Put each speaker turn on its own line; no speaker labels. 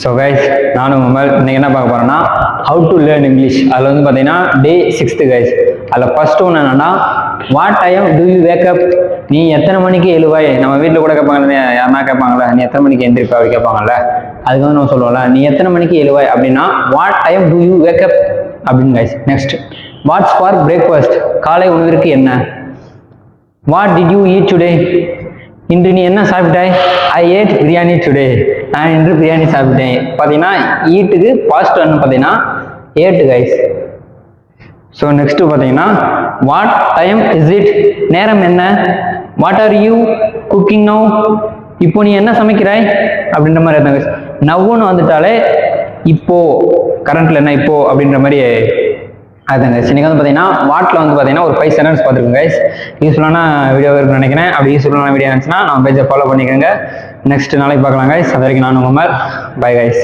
So guys நானும் mobile இன்றைக்கி என்ன பார்க்க போகிறேன்னா ஹவு டு லேர்ன் இங்கிலீஷ். அதில் வந்து பார்த்தீங்கன்னா டே 6 கைஸ். அதில் ஃபர்ஸ்ட் ஒன்று என்னன்னா what time do you wake up. நீ எத்தனை மணிக்கு எழுவாய். நம்ம வீட்டில் கூட கேட்பாங்க, யாருன்னா கேட்பாங்கல்ல, நீ எத்தனை மணிக்கு எந்திரிப்பா அப்படி கேட்பாங்கல்ல. அதுக்கு வந்து நம்ம சொல்லுவோம்ல, நீ எத்தனை மணிக்கு எழுவாய் அப்படின்னா what time do you wake up அப்படின்னு guys. Next what's for breakfast. காலை உணவிற்கு என்ன. What did you eat today. இன்று நீ என்ன சாப்பிட்டாய். I ate biryani today. நான் இன்று பிரியாணி சாப்பிட்டேன். பார்த்தீங்கன்னா ஈட்டுக்கு பாஸ்ட் ஒன்று பார்த்தீங்கன்னா ஏட்டு கைஸ். ஸோ நெக்ஸ்ட்டு பார்த்தீங்கன்னா வாட் டைம் இஸ் இட். நேரம் என்ன. What are you cooking now. இப்போ நீ என்ன சமைக்கிறாய் அப்படின்ற மாதிரி இருந்தாங்க. நவ்வுன்னு வந்துட்டாலே இப்போ கரண்ட்ல என்ன இப்போ அப்படின்ற மாதிரி அதுதாங்க. இன்னைக்கு வந்து பார்த்தீங்கன்னா வாட்டில் வந்து பார்த்தீங்கன்னா ஒரு 5 சென்டென்ஸ் பார்த்துருக்கோங்க கைஸ். யூஸ்ஃபுல்லான வீடியோ இருக்குன்னு நினைக்கிறேன். அப்படி யூஸ்ஃபுல்லான வீடியோ இருந்துச்சுன்னா நம்ம பேஜை ஃபாலோ பண்ணிக்கோங்க. நெக்ஸ்ட் நாளைக்கு பார்க்கலாம் கைஸ். அது வரைக்கும் நான் உங்கள் மேல் பை கைஸ்.